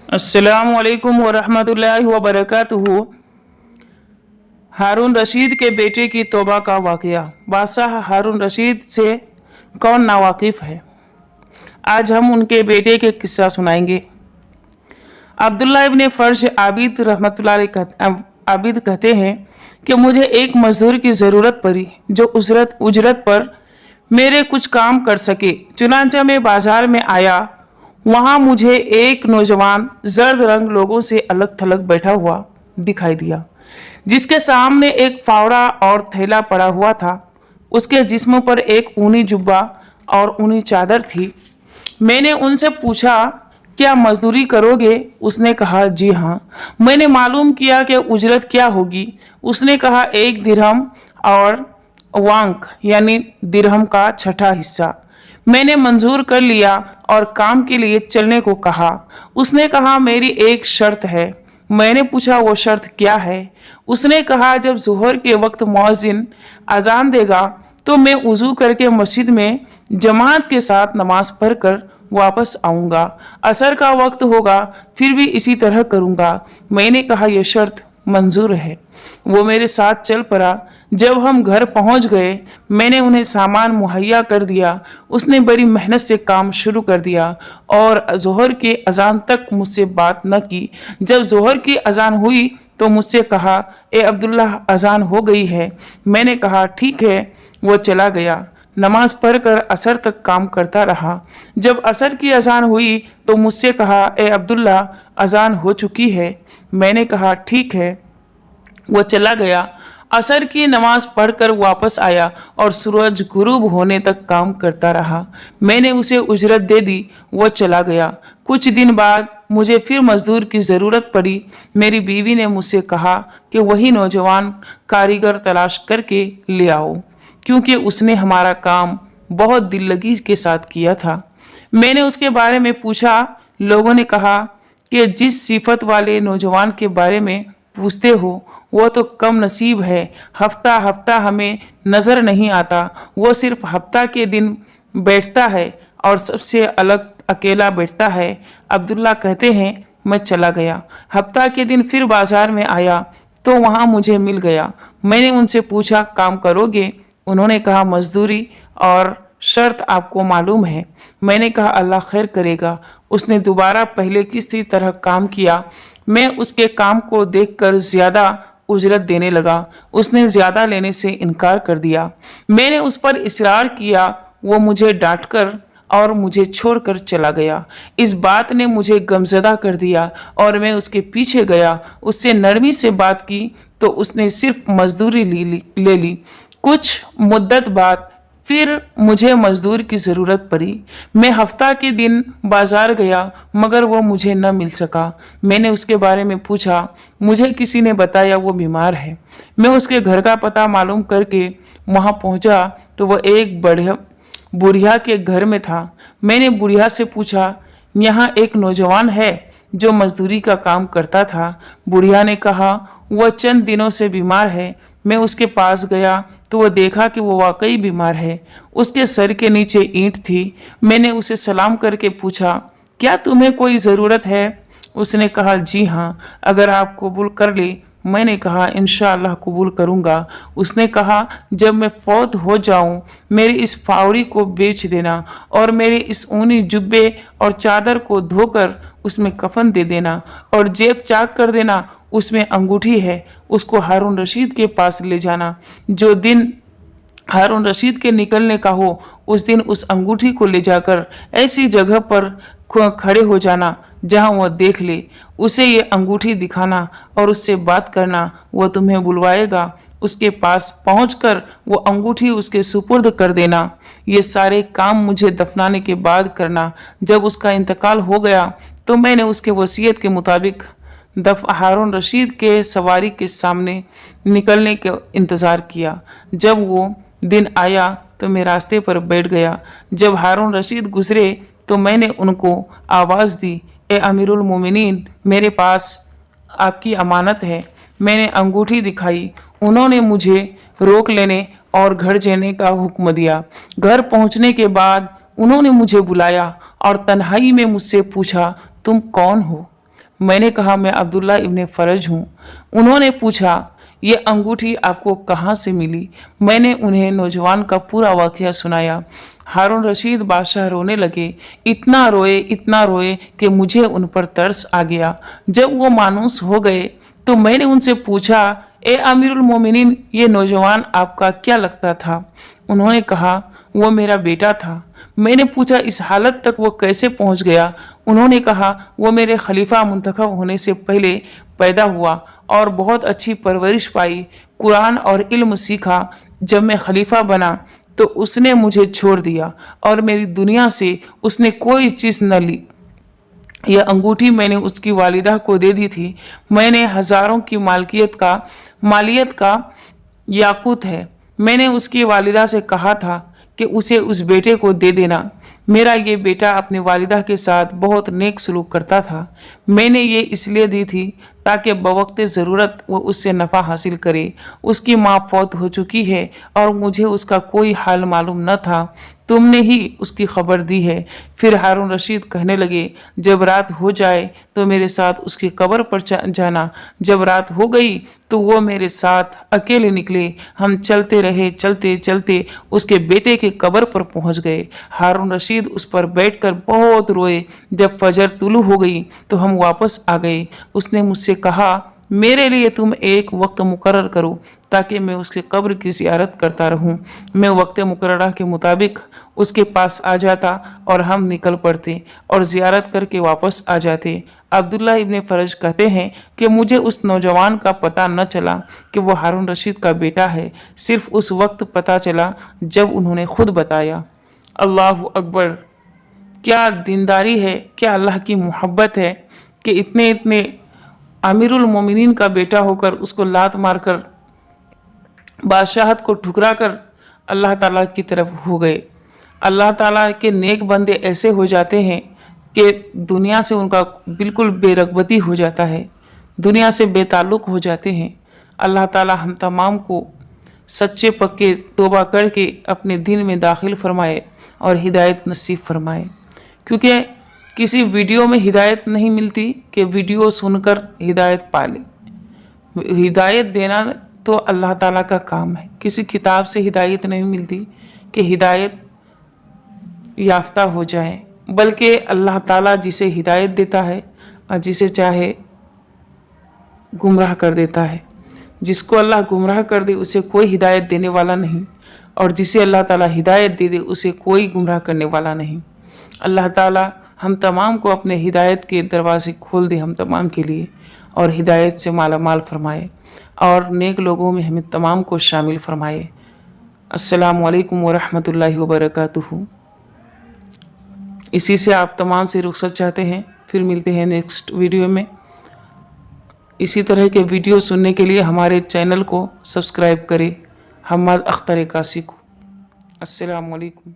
अस्सलामु अलैकुम वरहमतुल्लाहि वबरकातुहू। हारून रशीद के बेटे की तौबा का वाक़या। बादशाह हारून रशीद से कौन नावाकिफ़ है। आज हम उनके बेटे के किस्सा सुनाएंगे। अब्दुल्ला इब्ने फर्श आबिद आबिद कहते हैं कि मुझे एक मजदूर की ज़रूरत पड़ी जो उजरत पर मेरे कुछ काम कर सके। चुनांचे में बाजार में आया, वहां मुझे एक नौजवान जर्द रंग लोगों से अलग थलग बैठा हुआ दिखाई दिया, जिसके सामने एक फावड़ा और थैला पड़ा हुआ था। उसके जिस्म पर एक ऊनी जुब्बा और ऊनी चादर थी। मैंने उनसे पूछा, क्या मजदूरी करोगे? उसने कहा, जी हाँ। मैंने मालूम किया कि उजरत क्या होगी। उसने कहा, 1 दिरहम और वांक यानी दिरहम का छठा हिस्सा। मैंने मंजूर कर लिया और काम के लिए चलने को कहा। उसने कहा, मेरी एक शर्त है। मैंने पूछा, वो शर्त क्या है? उसने कहा, जब ज़ोहर के वक्त मुअज्जिन अजान देगा तो मैं वज़ू करके मस्जिद में जमात के साथ नमाज पढ़कर वापस आऊँगा। असर का वक्त होगा, फिर भी इसी तरह करूँगा। मैंने कहा, यह शर्त मंजूर है। वो मेरे साथ चल पड़ा। जब हम घर पहुंच गए, मैंने उन्हें सामान मुहैया कर दिया। उसने बड़ी मेहनत से काम शुरू कर दिया और ज़ोहर के अजान तक मुझसे बात न की। जब ज़ोहर की अजान हुई तो मुझसे कहा, ए अब्दुल्ला, अजान हो गई है। मैंने कहा, ठीक है। वो चला गया। नमाज पढ़कर असर तक काम करता रहा। जब असर की अजान हुई तो मुझसे कहा, ए अब्दुल्ला, अजान हो चुकी है। मैंने कहा, ठीक है। वो चला गया। असर की नमाज पढ़कर वापस आया और सूरज गुरूब होने तक काम करता रहा। मैंने उसे उजरत दे दी। वो चला गया। कुछ दिन बाद मुझे फिर मजदूर की ज़रूरत पड़ी। मेरी बीवी ने मुझसे कहा कि वही नौजवान कारीगर तलाश करके ले आओ, क्योंकि उसने हमारा काम बहुत दिललगी के साथ किया था। मैंने उसके बारे में पूछा। लोगों ने कहा कि जिस सिफत वाले नौजवान के बारे में पूछते हो वो तो कम नसीब है। हफ्ता हफ्ता हमें नज़र नहीं आता। वो सिर्फ हफ्ता के दिन बैठता है और सबसे अलग अकेला बैठता है। अब्दुल्ला कहते हैं, मैं चला गया। हफ्ता के दिन फिर बाजार में आया तो वहाँ मुझे मिल गया। मैंने उनसे पूछा, काम करोगे? उन्होंने कहा, मजदूरी और शर्त आपको मालूम है। मैंने कहा, अल्लाह खैर करेगा। उसने दोबारा पहले किसी तरह काम किया। मैं उसके काम को देखकर ज़्यादा उजरत देने लगा। उसने ज़्यादा लेने से इनकार कर दिया। मैंने उस पर इसरार किया। वो मुझे डांटकर और मुझे छोड़कर चला गया। इस बात ने मुझे गमज़दा कर दिया और मैं उसके पीछे गया। उससे नरमी से बात की तो उसने सिर्फ मजदूरी ले ली। कुछ मुद्दत बाद फिर मुझे मजदूर की ज़रूरत पड़ी। मैं हफ्ता के दिन बाजार गया मगर वो मुझे न मिल सका। मैंने उसके बारे में पूछा। मुझे किसी ने बताया वो बीमार है। मैं उसके घर का पता मालूम करके वहाँ पहुँचा तो वह एक बुढ़िया के घर में था। मैंने बुढ़िया से पूछा, यहाँ एक नौजवान है जो मजदूरी का काम करता था। बुढ़िया ने कहा, वह चंद दिनों से बीमार है। मैं उसके पास गया तो वह देखा कि वो वाकई बीमार है। उसके सर के नीचे ईंट थी। मैंने उसे सलाम करके पूछा, क्या तुम्हें कोई ज़रूरत है? उसने कहा, जी हाँ, अगर आप कबूल कर ले। मैंने कहा, इंशाअल्लाह कबूल करूँगा। उसने कहा, जब मैं फौत हो जाऊँ मेरी इस फावड़ी को बेच देना और मेरे इस ऊनी जुब्बे और चादर को धोकर उसमें कफन दे देना और जेब चाक कर देना। उसमें अंगूठी है, उसको हारून रशीद के पास ले जाना। जो दिन हारून रशीद के निकलने का हो उस दिन उस अंगूठी को ले जाकर ऐसी जगह पर खड़े हो जाना जहां वह देख ले। उसे ये अंगूठी दिखाना और उससे बात करना। वह तुम्हें बुलवाएगा। उसके पास पहुंचकर वो अंगूठी उसके सुपुर्द कर देना। ये सारे काम मुझे दफनाने के बाद करना। जब उसका इंतकाल हो गया तो मैंने उसके वसीयत के मुताबिक हारून रशीद के सवारी के सामने निकलने के इंतज़ार किया। जब वो दिन आया तो मैं रास्ते पर बैठ गया। जब हारून रशीद गुजरे तो मैंने उनको आवाज़ दी, ए अमीरुल मोमिनीन, मेरे पास आपकी अमानत है। मैंने अंगूठी दिखाई। उन्होंने मुझे रोक लेने और घर जाने का हुक्म दिया। घर पहुंचने के बाद उन्होंने मुझे बुलाया और तन्हाई में मुझसे पूछा, तुम कौन हो? मैंने कहा, मैं अब्दुल्ला इब्ने फरज हूँ। उन्होंने पूछा, ये अंगूठी आपको कहाँ से मिली? मैंने उन्हें नौजवान का पूरा वाक़या सुनाया। हारून रशीद बादशाह रोने लगे, इतना रोए कि मुझे उन पर तरस आ गया। जब वो मानूस हो गए तो मैंने उनसे पूछा, ए अमीरुल मोमिनीन, ये नौजवान आपका क्या लगता था? उन्होंने कहा, वो मेरा बेटा था। मैंने पूछा, इस हालत तक वो कैसे पहुंच गया? उन्होंने कहा, वो मेरे खलीफा मुंतखब होने से पहले पैदा हुआ और बहुत अच्छी परवरिश पाई, कुरान और इल्म सीखा। जब मैं खलीफा बना तो उसने मुझे छोड़ दिया और मेरी दुनिया से उसने कोई चीज़ न ली। यह अंगूठी मैंने उसकी वालिदा को दे दी थी। मैंने हज़ारों की मालियत का याकूत है। मैंने उसकी वालिदा से कहा था कि उसे उस बेटे को दे देना। मेरा ये बेटा अपनी वालिदा के साथ बहुत नेक सलूक करता था। मैंने ये इसलिए दी थी ताकि बवक्त ज़रूरत वो उससे नफ़ा हासिल करे। उसकी माँ फौत हो चुकी है और मुझे उसका कोई हाल मालूम न था। तुमने ही उसकी खबर दी है। फिर हारून रशीद कहने लगे, जब रात हो जाए तो मेरे साथ उसकी कब्र पर जाना। जब रात हो गई तो वो मेरे साथ अकेले निकले। हम चलते रहे, चलते चलते उसके बेटे की कब्र पर पहुंच गए। हारून रशीद उस पर बैठकर बहुत रोए। जब फजर तुलू हो गई तो हम वापस आ गए। उसने मुझसे कहा, मेरे लिए तुम एक वक्त मुकर्रर करो ताकि मैं उसके कब्र की ज़ियारत करता रहूं। मैं वक्त मुकर्रर के मुताबिक उसके पास आ जाता और हम निकल पड़ते और ज़ियारत करके वापस आ जाते। अब्दुल्ला इब्ने फरज कहते हैं कि मुझे उस नौजवान का पता न चला कि वो हारून रशीद का बेटा है। सिर्फ उस वक्त पता चला जब उन्होंने खुद बताया। अल्लाह अकबर! क्या दीनदारी है, क्या अल्लाह की मोहब्बत है कि इतने अमीरुल मोमिनीन का बेटा होकर उसको लात मारकर बादशाहत को ठुकरा कर अल्लाह ताला की तरफ हो गए। अल्लाह ताला के नेक बंदे ऐसे हो जाते हैं कि दुनिया से उनका बिल्कुल बेरगबती हो जाता है, दुनिया से बेताल्लुक़ हो जाते हैं। अल्लाह ताला हम तमाम को सच्चे पक्के तौबा करके अपने दिन में दाखिल फरमाए और हिदायत नसीब फरमाए। क्योंकि किसी वीडियो में हिदायत नहीं मिलती कि वीडियो सुनकर हिदायत पा ले। हिदायत देना तो अल्लाह ताला का काम है। किसी किताब से हिदायत नहीं मिलती कि हिदायत याफ्ता हो जाए, बल्कि अल्लाह ताला जिसे हिदायत देता है और जिसे चाहे गुमराह कर देता है। जिसको अल्लाह गुमराह कर दे उसे कोई हिदायत देने वाला नहीं, और जिसे अल्लाह ताला हिदायत दे दे उसे कोई गुमराह करने वाला नहीं। अल्लाह ताला हम तमाम को अपने हिदायत के दरवाजे खोल दे हम तमाम के लिए, और हिदायत से माला माल फरमाए और नेक लोगों में हमें तमाम को शामिल फरमाए। अस्सलामु अलैकुम वरहमतुल्लाहि वबरकातुहू। इसी से आप तमाम से रुखसत चाहते हैं। फिर मिलते हैं नेक्स्ट वीडियो में। इसी तरह के वीडियो सुनने के लिए हमारे चैनल को सब्सक्राइब करें। हम्माद अख्तर कासी को। अस्सलामु अलैकुम।